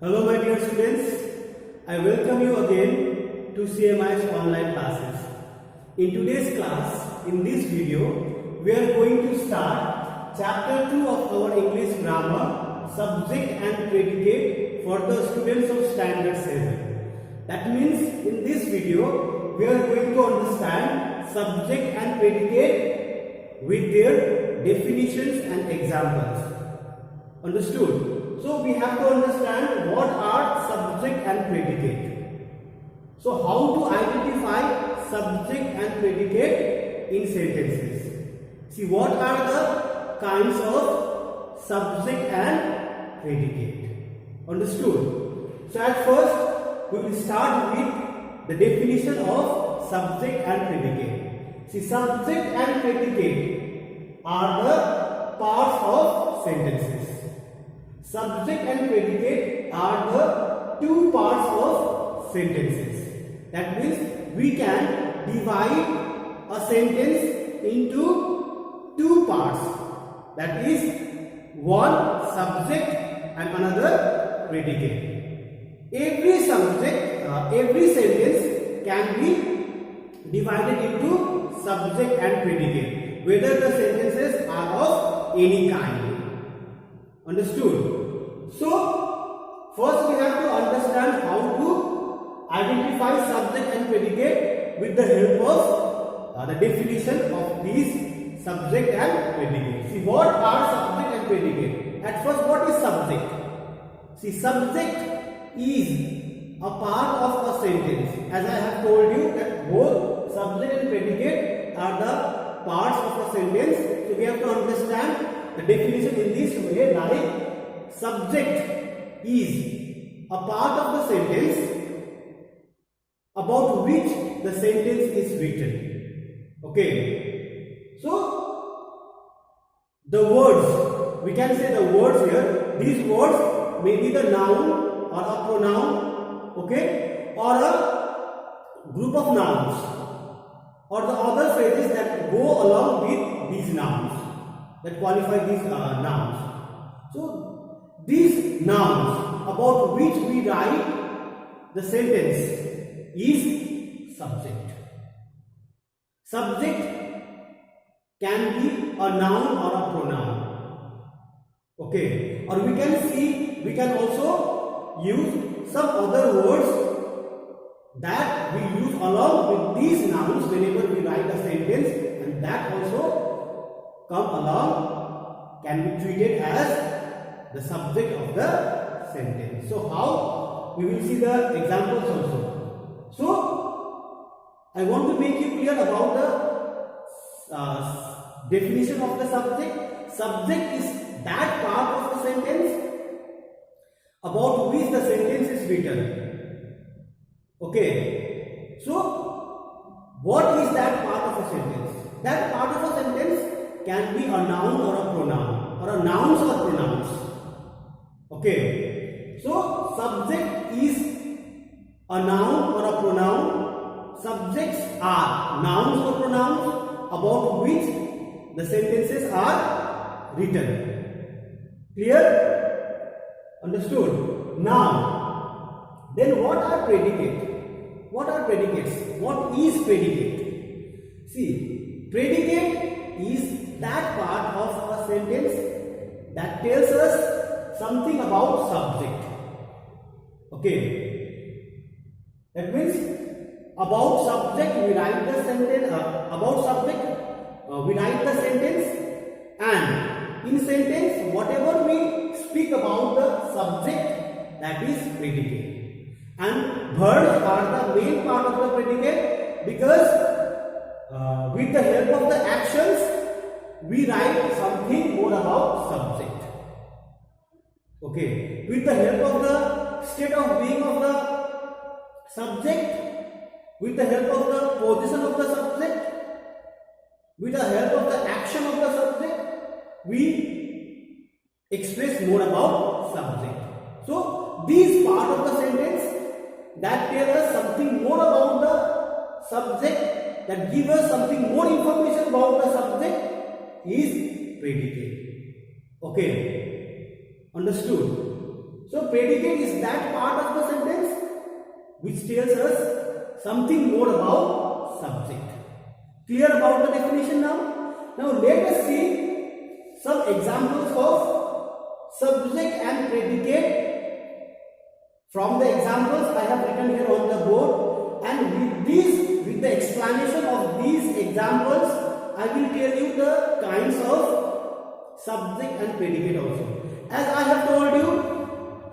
Hello my dear students, I welcome you again to CMI's online classes. In today's class, in this video, we are going to start chapter 2 of our English grammar, subject and predicate for the students of standard 7. That means in this video, we are going to understand subject and predicate with their definitions and examples. Understood? So we have to understand what are subject and predicate. So how to identify subject and predicate in sentences. See, what are the kinds of subject and predicate. Understood? So at first we will start with the definition of subject and predicate. See, subject and predicate are the parts of sentences. Subject and predicate are the two parts of sentences. That means we can divide a sentence into two parts. That is one subject and another predicate. Every sentence can be divided into subject and predicate, whether the sentences are of any kind. Understood? So, first we have to understand how to identify subject and predicate with the help of the definition of these subject and predicate. See, what are subject and predicate? At first, what is subject? See, subject is a part of a sentence. As I have told you that both subject and predicate are the parts of a sentence. So, we have to understand the definition in this way, like subject is a part of the sentence about which the sentence is written. Okay. So, the words, we can say the words here, these words may be the noun or a pronoun, okay, or a group of nouns, or the other phrases that go along with these nouns, that qualify these nouns. So, these nouns about which we write the sentence is subject. Subject can be a noun or a pronoun. Okay. Or we can also use some other words that we use along with these nouns whenever we write a sentence, and that also come along, can be treated as the subject of the sentence. So how? We will see the examples also. So I want to make you clear about the definition of the subject. Subject is that part of the sentence about which the sentence is written. Okay. So what is that part of a sentence? That part of a sentence can be a noun or a pronoun, or a nouns or pronouns. Okay. So subject is a noun or a pronoun. Subjects are nouns or pronouns about which the sentences are written. Clear? Understood? Now, then what are predicate? What are predicates? What is predicate? See, predicate is that part of a sentence that tells us something about subject. Okay. That means about subject we write the sentence, about subject we write the sentence, and in sentence whatever we speak about the subject, that is predicate. And verbs are the main part of the predicate, because with the help of the actions we write something more about subject. Okay. With the help of the state of being of the subject, with the help of the position of the subject, with the help of the action of the subject, we express more about subject. So these part of the sentence that tell us something more about the subject, that give us something more information about the subject, is predicate. Okay. Understood? So So predicate is that part of the sentence which tells us something more about subject. Clear about the definition now? Now let us see some examples of subject and predicate. From the examples I have written here on the board, and with the explanation of these examples, I will tell you the kinds of subject and predicate also. As I have told you,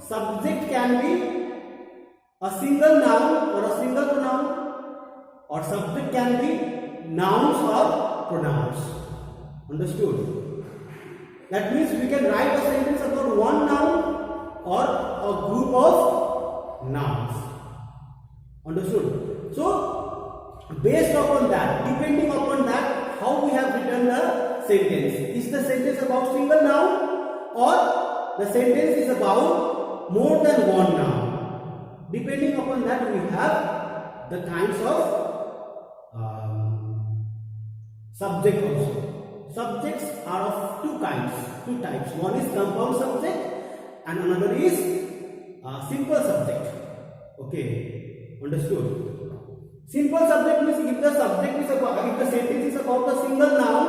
subject can be a single noun or a single pronoun, or subject can be nouns or pronouns. Understood? That means we can write a sentence about one noun or a group of nouns. Understood? So, based upon that, depending upon that, how we have written the sentence. Is the sentence about single noun or the sentence is about more than one noun? Depending upon that, we have the kinds of subject also. Subjects are of two types. One is compound subject and another is simple subject. Okay, understood? Simple subject means if the sentence is about a single noun,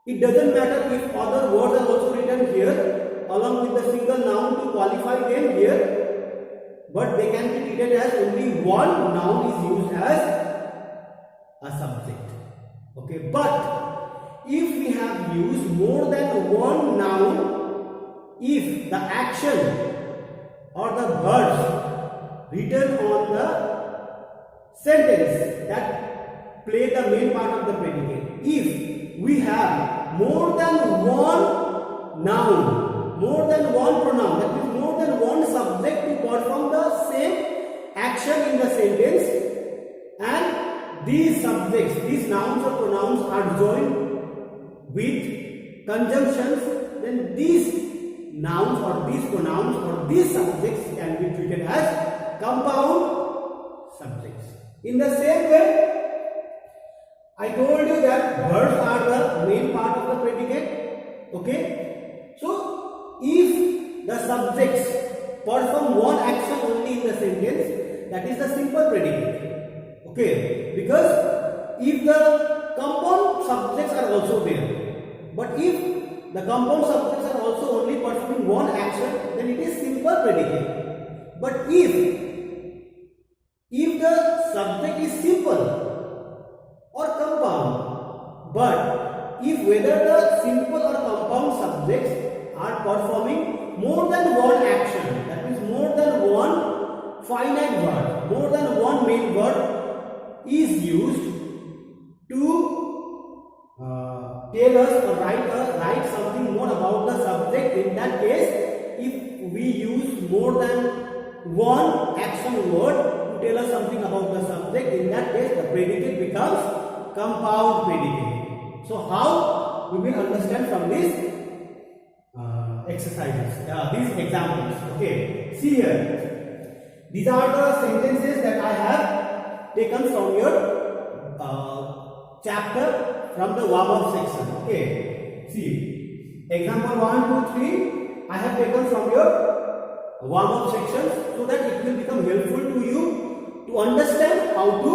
it doesn't matter if other words are also written here along with the single noun to qualify them here, but they can be treated as only one noun is used as a subject. Okay, but if we have used more than one noun, if the action or the words written on the sentence that play the main part of the predicate, if we have more than one noun, more than one pronoun, that means more than one subject to perform the same action in the sentence, and these subjects, these nouns or pronouns are joined with conjunctions, then these nouns or these pronouns or these subjects can be treated as compound subjects. In the same way, I told you that verbs are the main part of the predicate. Okay, so if the subjects perform one action only in the sentence, that is the simple predicate. Okay, because if the compound subjects are also there, but if the compound subjects are also only performing one action, then it is simple predicate. But if the subject is simple or compound, but if whether the simple or compound subjects are performing more than one action, that means more than one finite word, more than one main word is used to tell us or write something more about the subject. In that case, if we use more than one action word to tell us something about the subject, in that case the predicate becomes compound predicate. So how we will understand from these exercises, these examples. Okay, see here, these are the sentences that I have taken from your chapter, from the warm-up section. Okay, see, example 1, 2, 3 I have taken from your warm-up sections so that it will become helpful to you to understand how to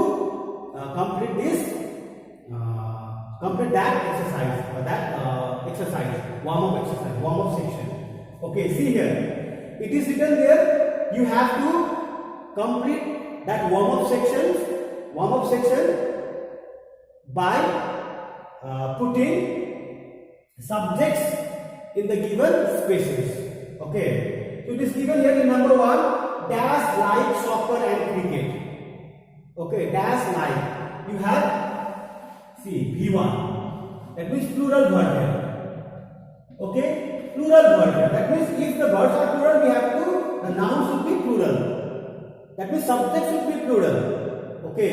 complete that exercise, warm-up section. Okay, see here, it is written there, you have to complete that warm-up section by putting subjects in the given spaces. Okay, so it is given here in number 1, dash like soccer and cricket. Okay, dash like, you have, see, V1, that means plural word here. Okay, plural word here, that means if the words are plural, we have to, the noun should be plural, that means subject should be plural. Okay,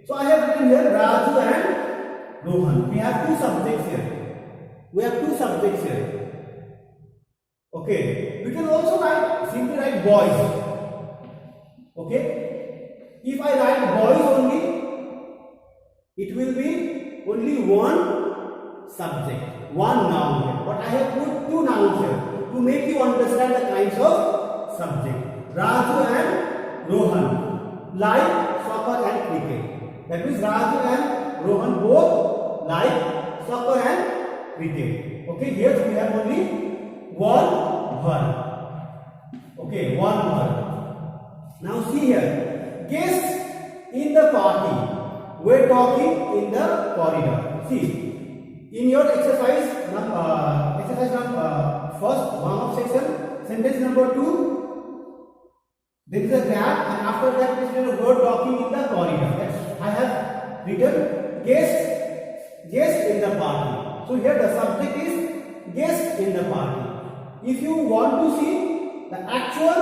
so I have written here Raju and Rohan. We have two subjects here. Okay, we can also simply write boys. Okay, if I write boys only, it will be only one subject, one noun here. But I have put two nouns here. to make you understand the kinds of subject. Raju and Rohan like soccer and cricket. That means Raju and Rohan both like soccer and cricket. Okay, here we have only one verb. Okay, one verb. Now see here, guests in the party were talking in the corridor. See, in your exercise first warm-up section, sentence number 2, there is a gap, and after that there is a word talking in the corridor. That's, I have written guests in the party. So here the subject is guests in the party. If you want to see the actual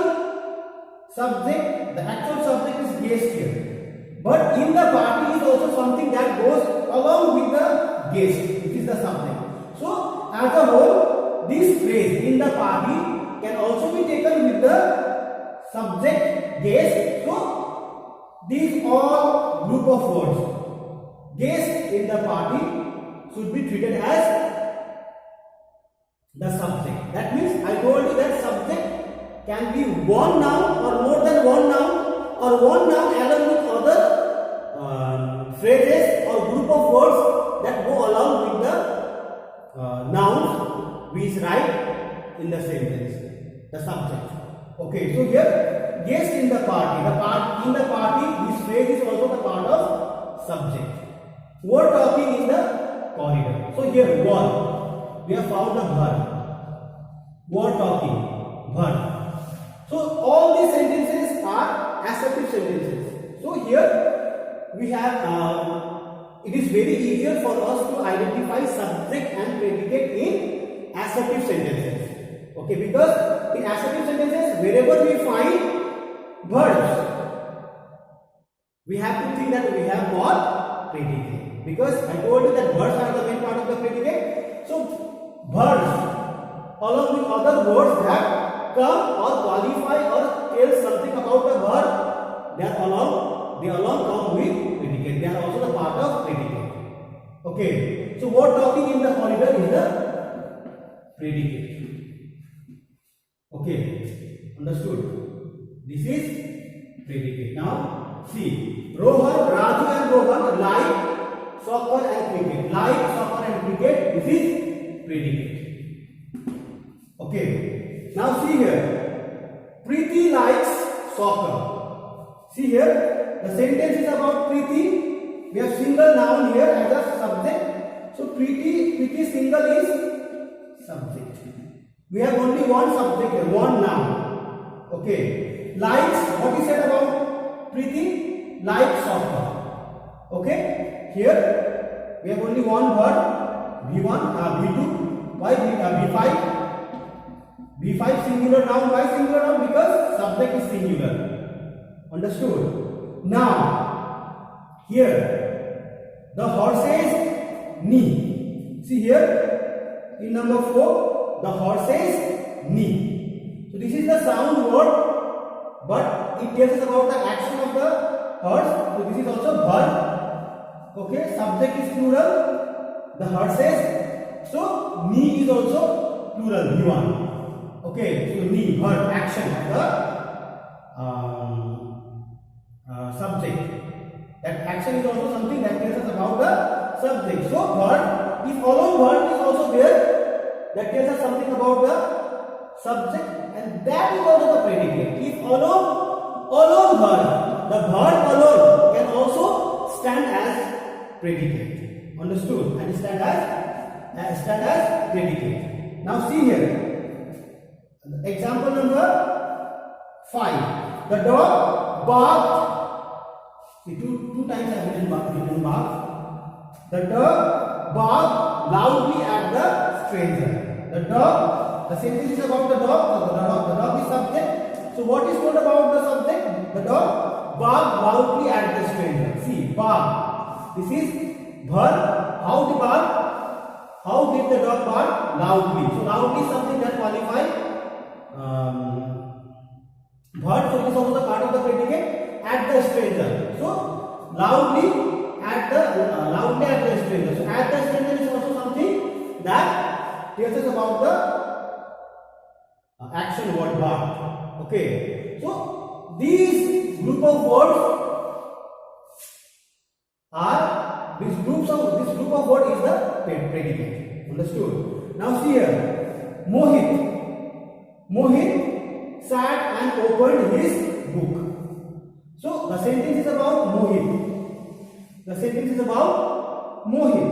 subject is guest here. But in the party is also something that goes along with the guest, which is the subject. So as a whole, this phrase in the party can also be taken with the subject guest. So these all group of words, guest in the party, should be treated as the subject. That means I told you that subject can be one noun or more than one noun, or one noun along with other phrases or group of words that go along with the nouns we write in the sentence, the subject. Okay, so here guest in the party. In the party, this phrase is also the part of subject. Word talking in the corridor. So here one, we have found a verb. Word talking, verb. So all these sentences are assertive sentences. So here we have, it is very easier for us to identify subject and predicate in assertive sentences. Okay, because in assertive sentences, wherever we find verbs, we have to think that we have what? Predicate. Because I told you that verbs are the main part of the predicate. So verbs along with other words that come or qualify or tell something about the verb, they along come with predicate. They are also the part of predicate. Okay. So word talking in the corridor is the predicate. Okay. Understood? This is predicate. Now see, Rohan, Raju and Rohan like soccer and cricket. Like soccer and cricket, this is predicate. Okay, now see here, Preeti likes soccer. See here, the sentence is about Preeti. We have single noun here as a subject. So Preeti single is subject. We have only one subject here, one noun. Okay, likes, what is said about Preeti? Likes soccer. Okay, here we have only one word, V1, V2, why V5? V5 singular noun. Why singular noun? Because subject is singular. Understood? Now, here, the horses knee. See here, in number 4, the horses knee. So this is the sound word, but it tells us about the action of the horse. So this is also verb. Okay, subject is plural, the horses. So knee is also plural, V1. Okay, so knee, verb, action of the subject. That action is also something that tells us about the subject. So verb, if alone verb is also there, that tells us something about the subject, and that is also the predicate. If alone verb, the verb alone can also stand as predicate. Understood? And stand as predicate. Now see here. Example number 5. The dog barked. See, two times I have written bark. The dog barked loudly at the stranger. The sentence is about the dog. The dog is subject. So what is told about the subject? The dog barked loudly at the stranger. See, bark. This is verb. How did the dog bark? Loudly. So loudly is something that qualifies verb, so it is also the part of the predicate at the stranger. So loudly at the stranger. So at the stranger is also something that tells us about action word bath. Okay, so these group of words are this group of word is the predicate. Understood? Now see here, Mohit sat and opened his book. So the sentence is about Mohit. The sentence is about Mohit.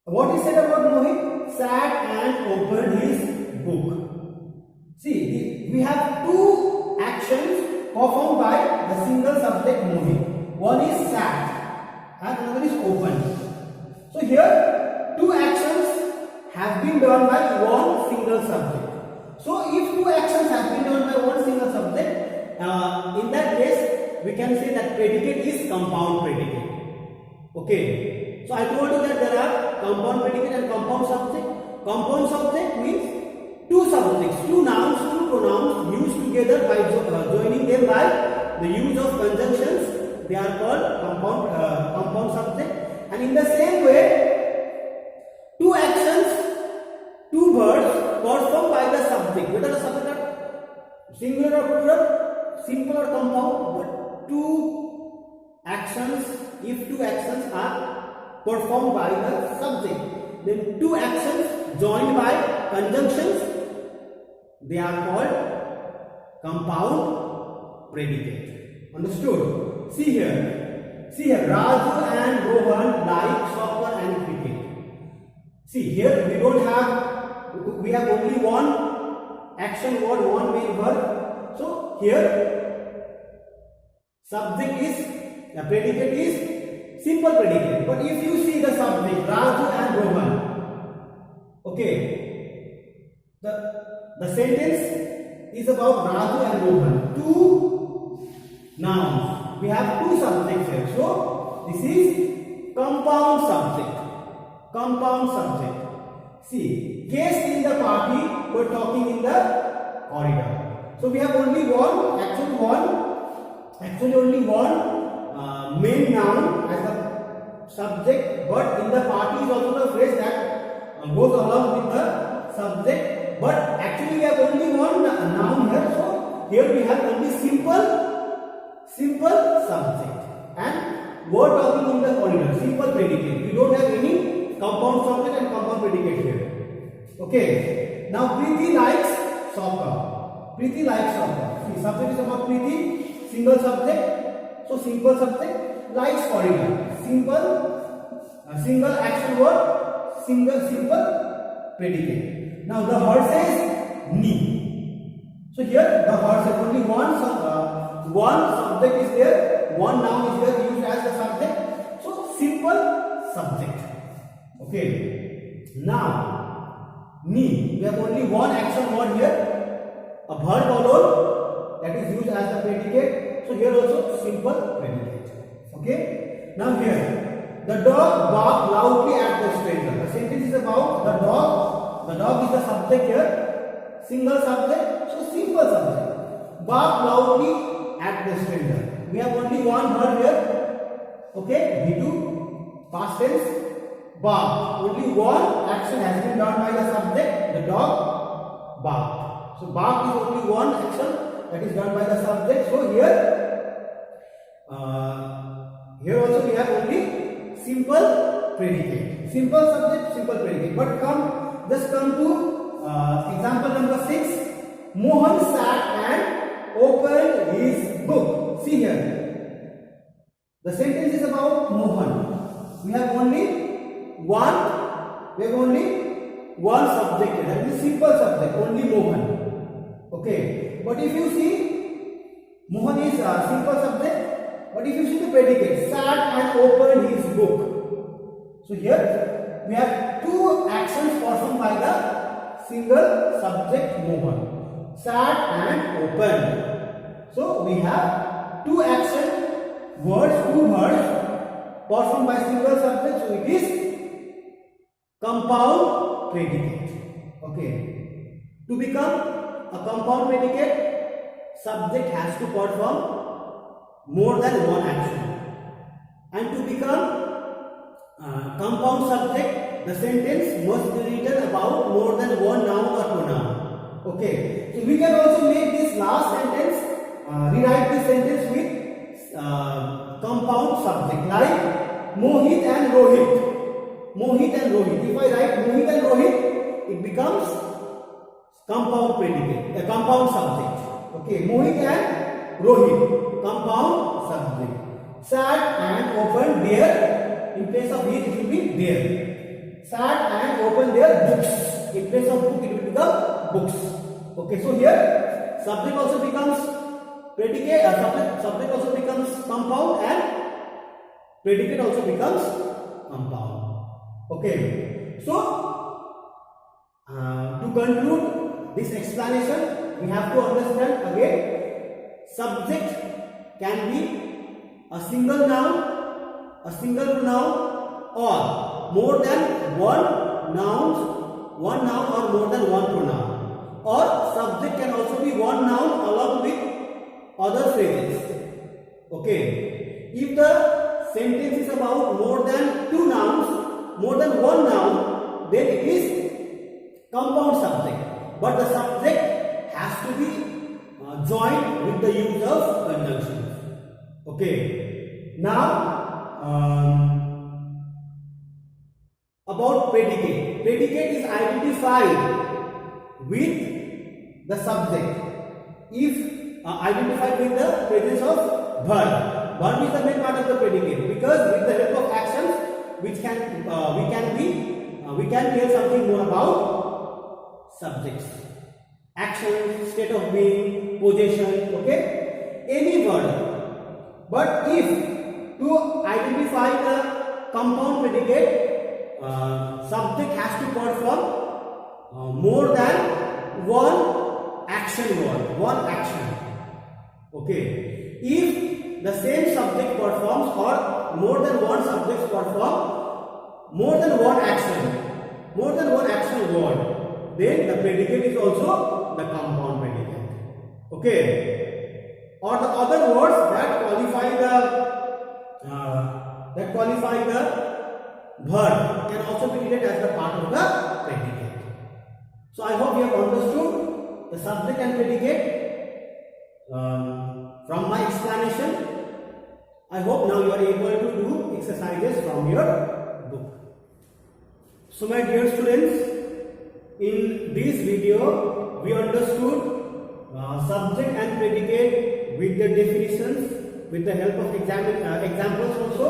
What is said about Mohit? Sat and opened his book. See, we have two actions performed by the single subject Mohit. One is sat and another is opened. So here two actions have been done by one single subject. So if two actions have been done by one single subject, in that case we can say that predicate is compound predicate. Okay. So I told you that there are compound predicate and compound subject. Compound subject means two subjects, two nouns, two pronouns used together by joining them by the use of conjunctions. They are called compound subject. And in the same way, two actions, two verbs performed by the subject. Whether the subject are singular or plural, simple or compound, but two actions, if two actions are performed by the subject, then two actions joined by conjunctions, they are called compound predicate. Understood? See here, Raju and Rohan like soccer and cricket. See here, we have only one action word, one main verb. So here, subject is, the predicate is simple predicate. But if you see the subject Raju and Rohan, okay, the sentence is about Raju and Rohan, two nouns. We have two subjects here. So this is compound subject. Compound subject. See, guests in the party were talking in the corridor. So we have only one, actually only one main noun as the subject, but in the party is also the phrase that goes along with the subject. But actually we have only one noun here. So here we have only simple subject and were talking in the corridor, simple predicate. We don't have any compound subject and compound predicate here. Okay. Now Preeti likes soccer. Preeti likes soccer. See, subject is about Preeti, single subject. So simple subject, likes corridor. Single action word, simple predicate. Now the horse is knee. So here the horse is only one subject is there, one noun is there used as the subject. So simple subject. Okay. Now knee, we have only one action word here, a verb alone, that is used as the predicate. So here also simple predicate. Okay. Now here, the dog barked loudly at the stranger. The sentence is about the dog. The dog is the subject here, single subject, so simple subject. Bark loudly at the stranger. We have only one verb here. Okay, we do past tense. Bark. Only one action has been done by the subject. The dog barked. So bark is only one action that is done by the subject. So here also we have only simple predicate. Simple subject, simple predicate. But come to example number 6. Mohan sat and opened his book. See here, the sentence is about Mohan. We have only one subject here, that is simple subject, only Mohan. Okay, but if you see, Mohan is a simple subject, but if you see the predicate, sat and opened his book. So here we have two actions performed by the single subject Mohan, sat and opened. So we have two action words, two words performed by single subject. So it is compound predicate. Okay. To become a compound predicate, subject has to perform more than one action. And to become compound subject, the sentence must be written about more than one noun or pronoun. Okay, so we can also make this last sentence, rewrite this sentence with compound subject like Mohit and Rohit. Mohit and Rohit. If I write Mohit and Rohit, it becomes compound predicate, a compound subject. Okay, Mohit and Rohit, compound subject. Sat and opened their, in place of it will be there. Sat and opened their books. In place of book it will become books. Okay, so here subject also becomes predicate, subject also becomes compound and predicate also becomes compound. Okay, so to conclude this explanation, we have to understand again, subject can be a single noun, a single pronoun, or more than one noun or more than one pronoun. Or subject can also be one noun along with other phrases. Okay, if the sentence is about more than two nouns, more than one noun, then it is compound subject. But the subject has to be joined with the use of conjunctions. Okay, now about predicate. Predicate is identified with the subject if identified with the presence of verb. Verb is the main part of the predicate, because with the help of actions which can we can tell something more about subjects, action, state of being, possession. Okay, any word. But if to identify the compound predicate, subject has to perform more than one action word, one action. Okay, if the same subject performs or more than one subject perform more than one action word, then the predicate is also the compound predicate. Okay, or the other words that qualify the verb can also be treated as the part of the predicate. So I hope you have understood the subject and predicate from my explanation. I hope now you are able to do exercises from your book. So my dear students, in this video we understood subject and predicate with the definitions, with the help of examples also,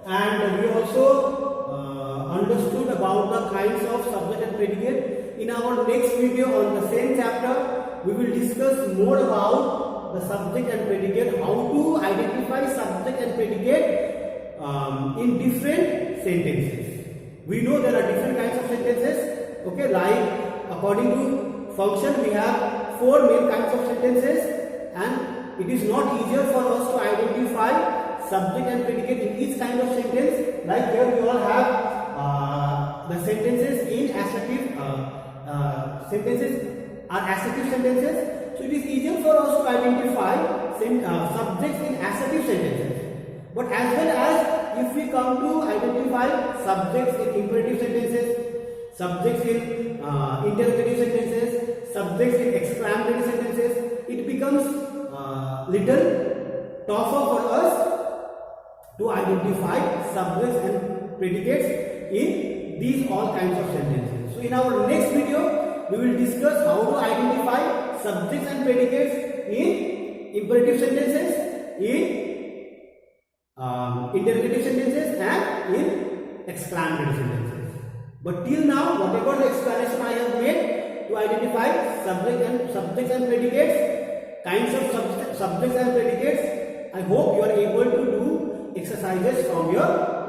and we also understood about the kinds of subject and predicate. In our next video on the same chapter, we will discuss more about the subject and predicate, how to identify subject and predicate in different sentences. We know there are different kinds of sentences. Okay, like according to function we have 4 main kinds of sentences, and it is not easier for us to identify subject and predicate in each kind of sentence. Like here we all have the sentences in assertive sentences are assertive sentences, so it is easier for us to identify subjects in assertive sentences. But as well as if we come to identify subjects in imperative sentences, subjects in interrogative sentences, subjects in exclamatory sentences, it becomes little tougher for us to identify subjects and predicates in these all kinds of sentences. So in our next video, we will discuss how to identify subjects and predicates in imperative sentences, in interrogative sentences, and in exclamatory sentences. But till now, whatever the explanation I have made to identify subjects and predicates, kinds of subjects and predicates, I hope you are able to do exercises from your